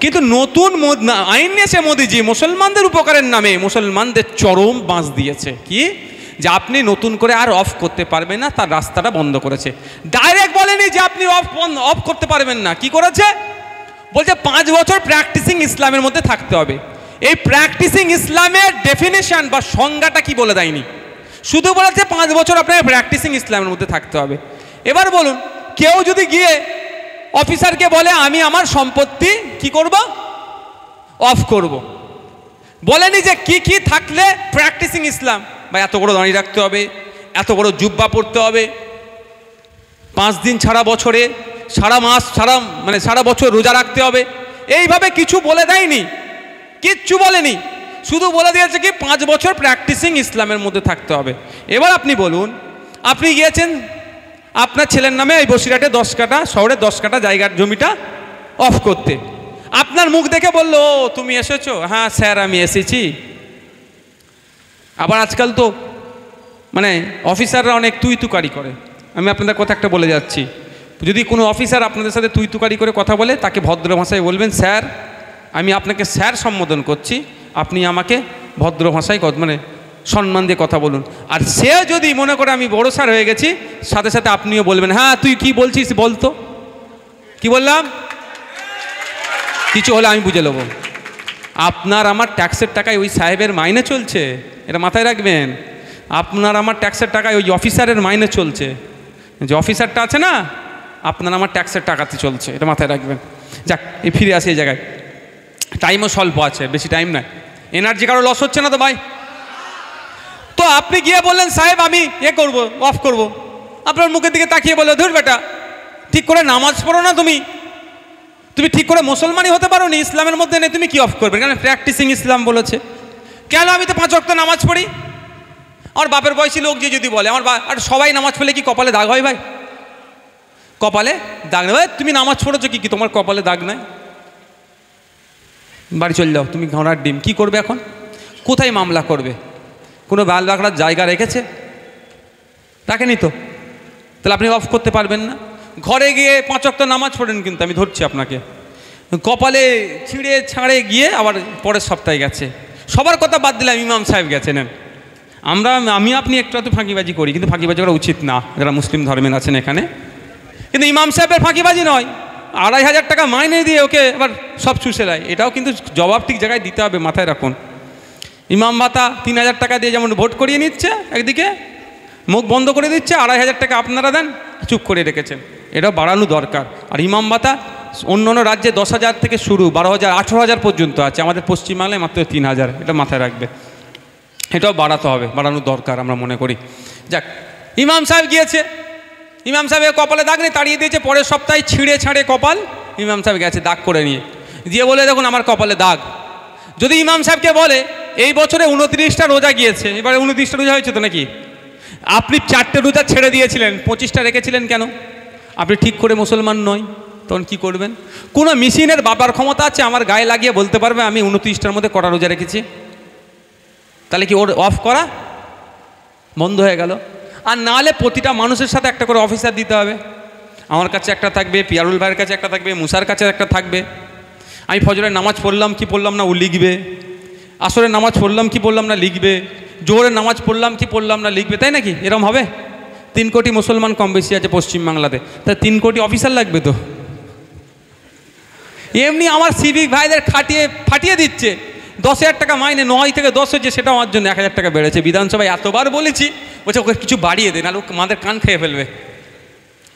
কিন্তু নতুন আইন নিয়েছে মোদিজি মুসলমানদের উপকারের নামে, মুসলমানদের চরম বাঁশ দিয়েছে। কি যে আপনি নতুন করে আর অফ করতে পারবেন না, তার রাস্তাটা বন্ধ করেছে। ডাইরেক্ট বলেনি যে আপনি অফ করতে পারবেন না। কি করেছে? বলছে 5 বছর প্র্যাকটিসিং ইসলামের মধ্যে থাকতে হবে। এই প্র্যাকটিসিং ইসলামের ডেফিনেশন বা সংজ্ঞাটা কি বলে দেয়নি, শুধু বলেছে 5 বছর আপনাকে প্র্যাকটিসিং ইসলামের মধ্যে থাকতে হবে। এবার বলুন, কেউ যদি গিয়ে অফিসারকে বলে আমি আমার সম্পত্তি কি করব, অফ করব, বলেনি যে কি কি থাকলে প্র্যাকটিসিং ইসলাম, বা এত বড় দাঁড়িয়ে রাখতে হবে, এত বড় জুব্বা পড়তে হবে, 5 দিন ছাড়া বছরে, সারা মাস সারা বছর রোজা রাখতে হবে, এইভাবে কিছু বলে দেয়নি, কিচ্ছু বলেনি। শুধু বলে দিয়েছে কি 5 বছর প্র্যাকটিসিং ইসলামের মধ্যে থাকতে হবে। এবার আপনি বলুন, আপনি গিয়েছেন আপনার ছেলের নামে এই বসিরহাটে 10 কাঠা, শহরে 10 কাঠা জায়গার জমিটা অফ করতে, আপনার মুখ দেখে বললো ও তুমি এসেছো, হ্যাঁ স্যার আমি এসেছি। আবার আজকাল তো অফিসাররা অনেক তুকারি করে। আমি আপনাদের কথা একটা বলে যাচ্ছি, যদি কোনো অফিসার আপনাদের সাথে তুকারি করে কথা বলে, তাকে ভদ্র ভাষায় বলবেন স্যার, আমি আপনাকে স্যার সম্বোধন করছি, আপনি আমাকে ভদ্র ভাষায় সম্মান দিয়ে কথা বলুন। আর সে যদি মনে করে আমি বড় স্যার হয়ে গেছি, সাথে সাথে আপনিও বলবেন হ্যাঁ তুই কি বলছিস বলতো, কি বললাম, কিছু হলে আমি বুঝে নেব। আপনার আমার ট্যাক্সের টাকায় ওই সাহেবের মাইনে চলছে, এটা মাথায় রাখবেন। আপনার আমার ট্যাক্সের টাকায় ওই অফিসারের মাইনে চলছে, যে অফিসারটা আছে না, আপনার আমার ট্যাক্সের টাকাতে চলছে, এটা মাথায় রাখবেন। যাক, এই ফিরে আসি এই জায়গায়, টাইমও স্বল্প আছে, বেশি টাইম নাই, এনার্জি কারো লস হচ্ছে না তো ভাই? তো আপনি গিয়ে বললেন সাহেব আমি করব, অফ করব, আপনার মুখের দিকে তাকিয়ে বললো ধুর বেটা, ঠিক করে নামাজ পড়ো না, তুমি ঠিক করে মুসলমানই হতে পারো নি, ইসলামের মধ্যে নেই, তুমি কি অফ করবে? কেন প্র্যাকটিসিং ইসলাম বলেছে। কেন আমি তো 5 ওয়াক্ত নামাজ পড়ি। আমার বাপের বয়সী লোক যে যদি বলে আমার আর সবাই নামাজ পড়লে কি কপালে দাগ হয় ভাই? কপালে দাগ নেই। তুমি নামাজ পড়েছো কি তোমার কপালে দাগ নাই? বাড়ি চলে যাও, তুমি ঘোড়ার ডিম। কি করবে এখন? কোথায় মামলা করবে? কোনো বাল বাকড়ার জায়গা রেখেছে? রাখেনি তো, তাহলে আপনি অফ করতে পারবেন না। ঘরে গিয়ে 5 ওয়াক্ত নামাজ পড়েন, কিন্তু আমি ধরছি আপনাকে, কপালে ছিঁড়ে ছাড়ে গিয়ে আবার পরের সপ্তাহে গেছে। সবার কথা বাদ দিলাম, ইমাম সাহেব গেছেন। আমি আপনি একটু ফাঁকিবাজি করি, কিন্তু ফাঁকিবাজি করা উচিত না যারা মুসলিম ধর্মের আছেন এখানে। কিন্তু ইমাম সাহেবের ফাঁকিবাজি নয়, 2500 টাকা মাইনে দিয়ে ওকে এবার সব চুষে দেয়, এটাও কিন্তু জবাব ঠিক জায়গায় দিতে হবে, মাথায় রাখুন। ইমাম ভাতা 3000 টাকা দিয়ে যেমন ভোট করিয়ে নিচ্ছে, একদিকে মুখ বন্ধ করে দিচ্ছে, 2500 টাকা আপনারা দেন, চুপ করে রেখেছেন, এটাও বাড়ানো দরকার। আর ইমাম ভাতা অন্য রাজ্যে 10,000 থেকে শুরু, 12,000, 18,000 পর্যন্ত আছে, আমাদের পশ্চিমবাংলায় মাত্র 3,000, এটা মাথায় রাখবে, এটাও বাড়াতে হবে, বাড়ানো দরকার আমরা মনে করি। যাক, ইমাম সাহেব গিয়েছে, ইমাম সাহেবের কপালে দাগ নেই, তাড়িয়ে দিয়েছে, পরের সপ্তাহে ছিঁড়ে ছাড়ে কপাল, ইমাম সাহেব গেছে দাগ করে নিয়ে দিয়ে বলে দেখুন আমার কপালে দাগ। যদি ইমাম সাহেবকে বলে এই বছরে 29টা রোজা গিয়েছে, এবারে 29টা রোজা হয়েছে তো নাকি, আপনি 4টে রোজা ছেড়ে দিয়েছিলেন, 25টা রেখেছিলেন কেন? আপনি ঠিক করে মুসলমান নয়, তখন কি করবেন? কোনো মেশিনের বাবার ক্ষমতা আছে আমার গায়ে লাগিয়ে বলতে পারবে আমি 29টার মধ্যে কটা রোজা রেখেছি? তাহলে কি ওর অফ করা বন্ধ হয়ে গেল? আর নাহলে প্রতিটা মানুষের সাথে একটা করে অফিসার দিতে হবে। আমার কাছে একটা থাকবে, পিয়ারুল ভাইয়ের কাছে একটা থাকবে, মুসার কাছে একটা থাকবে। আমি ফজরের নামাজ পড়লাম কি পড়লাম না ও লিখবে, আসরের নামাজ পড়লাম কি পড়লাম না লিখবে, জোহরের নামাজ পড়লাম কি পড়লাম না লিখবে, তাই নাকি? এরকম হবে? 3 কোটি মুসলমান কম বেশি আছে পশ্চিমবাংলাতে, তাই 3 কোটি অফিসার লাগবে তো। এমনি আমার সিভিক ভাইদের ফাটিয়ে দিচ্ছে, 10,000 টাকা মাইনে 9 থেকে 10 হচ্ছে, সেটা আমার জন্য 1000 টাকা বেড়েছে। বিধানসভায় এতবার বলেছি, বলছে ওকে কিছু বাড়িয়ে দেন, আর আমাদের কান খেয়ে ফেলবে।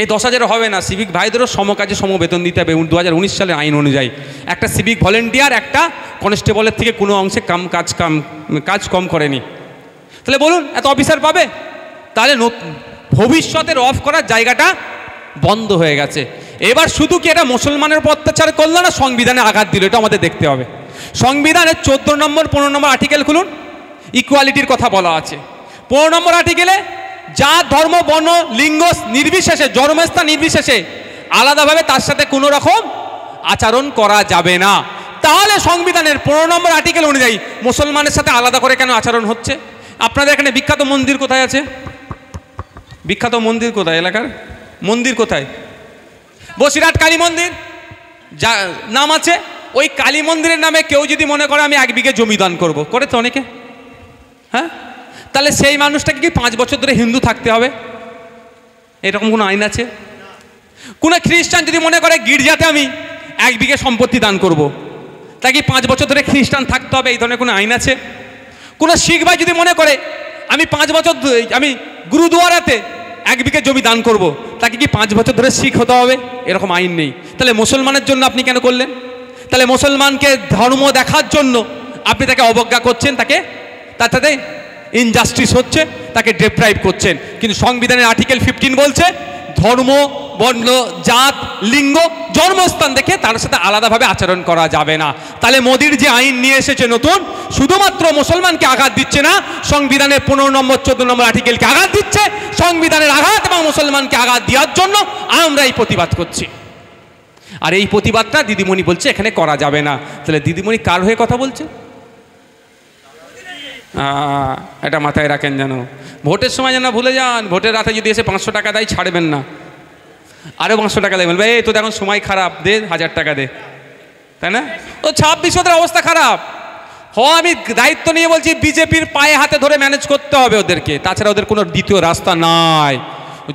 এই 10,000 হবে না, সিভিক ভাইদেরও সমকাজে সমবেতন দিতে হবে 2019 সালের আইন অনুযায়ী। একটা সিভিক ভলেন্টিয়ার একটা কনস্টেবলের থেকে কোনো অংশে কাজ কম করেনি। তাহলে বলুন এত অফিসার পাবে? তাহলে ভবিষ্যতের অফ করার জায়গাটা বন্ধ হয়ে গেছে। এবার শুধু কি এটা মুসলমানের উপর অত্যাচার করলো না সংবিধানে আঘাত দিল, এটা আমাদের দেখতে হবে। সংবিধানের 14 নম্বর 15 নম্বর আর্টিকেল খুলুন, ইকুয়ালিটির কথা বলা আছে। 15 নম্বর আর্টিকেলে জাত ধর্ম বর্ণ লিঙ্গ নির্বিশেষে, জন্মস্থান নির্বিশেষে আলাদাভাবে তার সাথে কোনো রকম আচরণ করা যাবে না। তাহলে সংবিধানের 15 নম্বর আর্টিকেল অনুযায়ী মুসলমানের সাথে আলাদা করে কেন আচরণ হচ্ছে? আপনাদের এখানে বিখ্যাত মন্দির কোথায় আছে? বিখ্যাত মন্দির কোথায়? এলাকার মন্দির কোথায়? বসিরহাট কালী মন্দির যা নাম আছে, ওই কালী মন্দিরের নামে কেউ যদি মনে করে আমি 1 বিঘে জমি দান করবো, করে তো অনেকে, হ্যাঁ, তাহলে সেই মানুষটাকে কি 5 বছর ধরে হিন্দু থাকতে হবে? এরকম কোনো আইন আছে? কোনো খ্রিস্টান যদি মনে করে গির্জাতে আমি 1 বিঘে সম্পত্তি দান করব, তাকে 5 বছর ধরে খ্রিস্টান থাকতে হবে, এই ধরনের কোনো আইন আছে? কোনো শিখ ভাই যদি মনে করে আমি 5 বছর আমি গুরুদুয়ারাতে 1 বিঘে জমি দান করব, তাকে কি 5 বছর ধরে শিখ হতে হবে? এরকম আইন নেই। তাহলে মুসলমানের জন্য আপনি কেন করলেন? তাহলে মুসলমানকে ধর্ম দেখার জন্য আপনি তাকে অবজ্ঞা করছেন, তার সাথে ইনজাস্টিস হচ্ছে, তাকে ডেপ্রাইভ করছেন। কিন্তু সংবিধানের আর্টিকেল 15 বলছে ধর্ম, বর্ণ, জাত, লিঙ্গ, জন্মস্থান দেখে তার সাথে আলাদাভাবে আচরণ করা যাবে না। তাহলে মোদির যে আইন নিয়ে এসেছে নতুন, শুধুমাত্র মুসলমানকে আঘাত দিচ্ছে না, সংবিধানের 15 নম্বর 14 নম্বর আর্টিকেলকে আঘাত দিচ্ছে। সংবিধানের আঘাত এবং মুসলমানকে আঘাত দেওয়ার জন্য আমরা এই প্রতিবাদ করছি। আর এই প্রতিবাদটা দিদিমণি বলছে এখানে করা যাবে না। তাহলে দিদিমণি কার হয়ে কথা বলছে? এটা মাথায় রাখেন যেন, ভোটের সময় যেন ভুলে যান। ভোটের রাতে যদি এসে 500 টাকা দেয় ছাড়বেন না, আরও 500 টাকা দেবেন, ভাই এই তো এখন সময় খারাপ, দে 1000 টাকা দে, তাই না? ও 26 অবস্থা খারাপ। আমি দায়িত্ব নিয়ে বলছি, বিজেপির পায়ে হাতে ধরে ম্যানেজ করতে হবে ওদেরকে, তাছাড়া ওদের কোনো দ্বিতীয় রাস্তা নাই।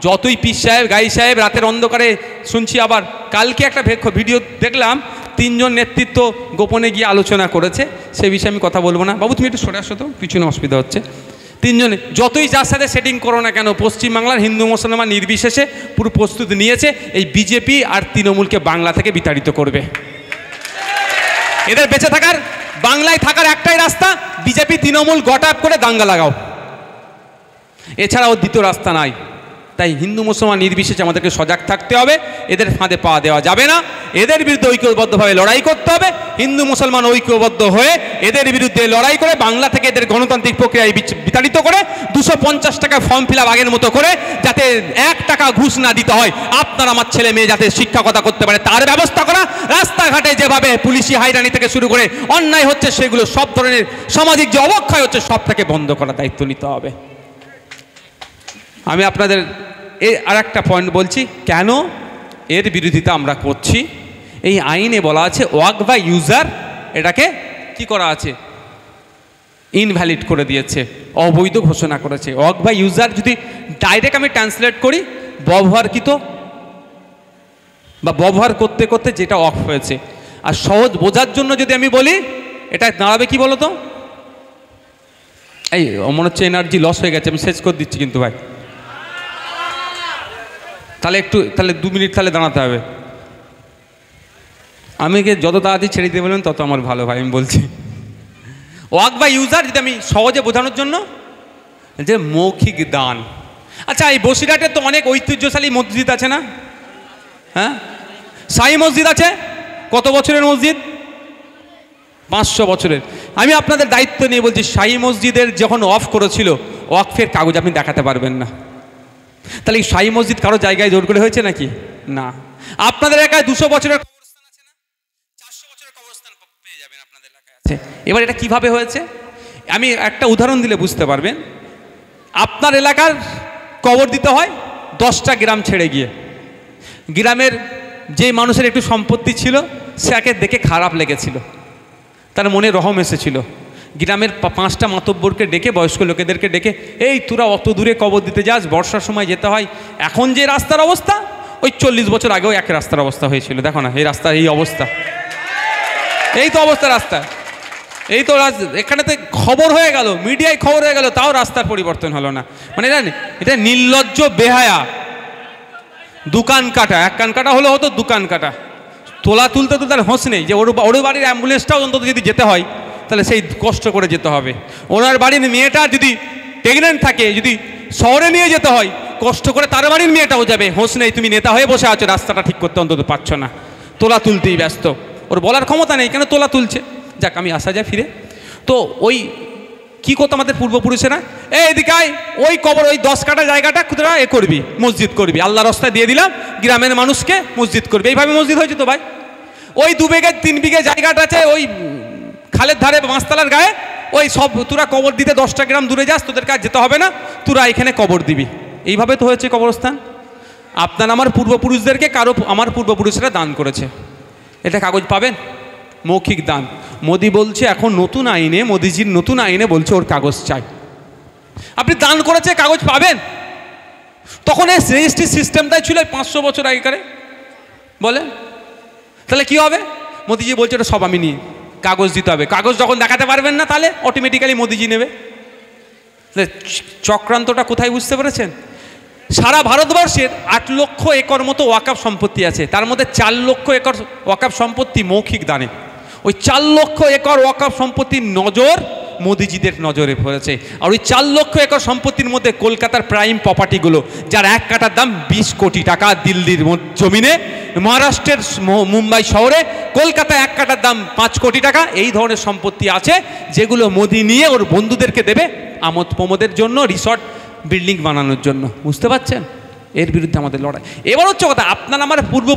যতই পীর সাহেব, গাই সাহেব রাতের অন্ধকারে শুনছি, আবার কালকে একটা ভিডিও দেখলাম, 3 জন নেতৃত্ব গোপনে গিয়ে আলোচনা করেছে, সে বিষয়ে আমি কথা বলবো না। বাবু তুমি একটু সরে আসো তো, পিছনে অসুবিধা হচ্ছে। 3 জনে যতই যার সাথে সেটিং করো না কেন, পশ্চিমবাংলার হিন্দু মুসলমান নির্বিশেষে পুরো প্রস্তুতি নিয়েছে এই বিজেপি আর তৃণমূলকে বাংলা থেকে বিতাড়িত করবে। এদের বেঁচে থাকার, বাংলায় থাকার একটাই রাস্তা, বিজেপি তৃণমূল গটাপ করে দাঙ্গা লাগাও, এছাড়া ওর দ্বিতীয় রাস্তা নাই। তাই হিন্দু মুসলমান নির্বিশেষে আমাদেরকে সজাগ থাকতে হবে, এদের ফাঁদে পা দেওয়া যাবে না, এদের বিরুদ্ধে ঐক্যবদ্ধভাবে লড়াই করতে হবে। হিন্দু মুসলমান ঐক্যবদ্ধ হয়ে এদের বিরুদ্ধে লড়াই করে বাংলা থেকে এদের গণতান্ত্রিক প্রক্রিয়ায় বিতাড়িত করে 250 টাকা ফর্ম ফিল আপ আগের মতো করে, যাতে 1 টাকা ঘুষ না দিতে হয়, আপনার আমার ছেলে মেয়ে যাতে শিক্ষকতা করতে পারে তার ব্যবস্থা করা। রাস্তাঘাটে যেভাবে পুলিশি হাইরানি থেকে শুরু করে অন্যায় হচ্ছে, সেগুলো সব ধরনের সামাজিক যে অবক্ষয় হচ্ছে সব থেকে বন্ধ করার দায়িত্ব নিতে হবে। আমি আপনাদের আর একটা পয়েন্ট বলছি, কেন এর বিরোধিতা আমরা করছি। এই আইনে বলা আছে ওয়াক বাই ইউজার, এটাকে কি করা আছে, ইনভ্যালিড করে দিয়েছে, অবৈধ ঘোষণা করেছে। ওয়াক বাই ইউজার যদি ডাইরেক্ট আমি ট্রান্সলেট করি, ব্যবহারকৃত বা ব্যবহার করতে করতে যেটা অফ হয়েছে। আর সহজ বোঝার জন্য যদি আমি বলি, এটা দাঁড়াবে কি বলো তো, এই মনে হচ্ছে এনার্জি লস হয়ে গেছে, আমি শেষ করে দিচ্ছি কিন্তু ভাই, তাহলে 2 মিনিট তাহলে দাঁড়াতে হবে। আমাকে যত তাড়াতাড়ি ছেড়ে দিতে বলবেন তত আমার ভালো ভাই, আমি বলছি। ওয়াক বাই ইউজার যদি আমি সহজে বোঝানোর জন্য, যে মৌখিক দান। আচ্ছা, এই বসিরহাটে তো অনেক ঐতিহ্যশালী মসজিদ আছে না? হ্যাঁ, শাহী মসজিদ আছে। কত বছরের মসজিদ? 500 বছরের। আমি আপনাদের দায়িত্ব নিয়ে বলছি, শাহী মসজিদের যখন অফ করেছিল, ওয়াকফের কাগজ আপনি দেখাতে পারবেন না। তাহলে এই শাহী মসজিদ কারো জায়গায় জোর করে হয়েছে নাকি? না। আপনাদের এলাকায় 200 বছরের কবরস্থান আছে না? 400 বছরের কবরস্থান পেয়ে যাবেন আপনাদের এলাকায় আছে। এবার এটা কিভাবে হয়েছে আমি একটা উদাহরণ দিলে বুঝতে পারবেন। আপনার এলাকার কবর দিতে হয় 10টা গ্রাম ছেড়ে গিয়ে, গ্রামের যে মানুষের একটু সম্পত্তি ছিল, সেকে দেখে খারাপ লেগেছিল, তার মনে রহম এসেছিল। গ্রামের 5টা মাতব্বরকে ডেকে, বয়স্ক লোকেদেরকে ডেকে, এই তোরা অত দূরে কবর দিতে যাস, বর্ষার সময় যেতে হয়। এখন যে রাস্তার অবস্থা, ওই 40 বছর আগেও এক রাস্তার অবস্থা হয়েছিল। দেখো না এই রাস্তার এই অবস্থা, এই তো অবস্থা রাস্তা, এই তো এখানেতে খবর হয়ে গেল, মিডিয়ায় খবর হয়ে গেল, তাও রাস্তার পরিবর্তন হলো না। মানে এটা নির্লজ্জ, বেহায়া। দোকান কাটা, 1 কান কাটা হলো হতো 2 কান কাটা। তোলা তুলতে তো তার হোঁশ নেই যে ওর বাড়ির অ্যাম্বুলেন্সটাও অন্তত যদি যেতে হয় তাহলে সেই কষ্ট করে যেতে হবে। ওনার বাড়ির মেয়েটা যদি প্রেগনেন্ট থাকে, যদি শহরে নিয়ে যেতে হয়, কষ্ট করে তার বাড়ির মেয়েটাও যাবে। হোঁশ নেই, তুমি নেতা হয়ে বসে আছো, রাস্তাটা ঠিক করতে অন্তত পারছো না, তোলা তুলতেই ব্যস্ত। ওর বলার ক্ষমতা নেই কেন তোলা তুলছে। যাক, আমি আসা যায় ফিরে। তো ওই কী করতো আমাদের পূর্বপুরুষেরা, এদিকে আয়, ওই কবর, ওই 10 কাটা জায়গাটা খুদরা করবি, মসজিদ করবি, আল্লাহ রাস্তায় দিয়ে দিলাম, গ্রামের মানুষকে মসজিদ করবি। এইভাবে মসজিদ হয়েছে তো ভাই। ওই 2 বিঘে 3 বিঘে জায়গাটা আছে ওই খালের ধারে, বাঁশতলার গায়ে, ওই সব তোরা কবর দিতে 10টা গ্রাম দূরে যাস, তোদের কাছে যেতে হবে না, তোরা এখানে কবর দিবি। এইভাবে তো হয়েছে কবরস্থান। আপনার আমার পূর্বপুরুষদেরকে আমার পূর্বপুরুষরা দান করেছে, এটা কাগজ পাবেন, মৌখিক দান। মোদি বলছে এখন নতুন আইনে, মোদিজির নতুন আইনে বলছে ওর কাগজ চাই। আপনি দান করেছে কাগজ পাবেন? তখন এই রেজিস্ট্রি সিস্টেমটাই ছিল 500 বছর আগেকারে, বলে তাহলে কি হবে? মোদিজি বলছে ওটা সব আমি নিয়ে কাগজ দিতে হবে। কাগজ যখন দেখাতে পারবেন না তাহলে অটোমেটিক্যালি মোদিজি নেবে। চক্রান্তটা কোথায় বুঝতে পেরেছেন? সারা ভারতবর্ষের 8 লক্ষ একর মতো ওয়াকফ সম্পত্তি আছে, তার মধ্যে 4 লক্ষ একর ওয়াকফ সম্পত্তি মৌখিক দানে। ওই 4 লক্ষ একর ওয়াকফ সম্পত্তির নজর মোদিজিদের নজরে পড়েছে। আর ওই 4 লক্ষ একর সম্পত্তির মধ্যে কলকাতার প্রাইম প্রপার্টিগুলো, যার 1 কাঠার দাম 20 কোটি টাকা, দিল্লির জমিনে, মহারাষ্ট্রের মুম্বাই শহরে, কলকাতায় 1 কাঠার দাম 5 কোটি টাকা, এই ধরনের সম্পত্তি আছে যেগুলো মোদি নিয়ে ওর বন্ধুদেরকে দেবে আমোদ প্রমোদের জন্য, রিসর্ট বিল্ডিং বানানোর জন্য। বুঝতে পারছেন? এর বিরুদ্ধে আমাদের লড়াই। এবার হচ্ছে কথা, আপনার আমার পূর্ব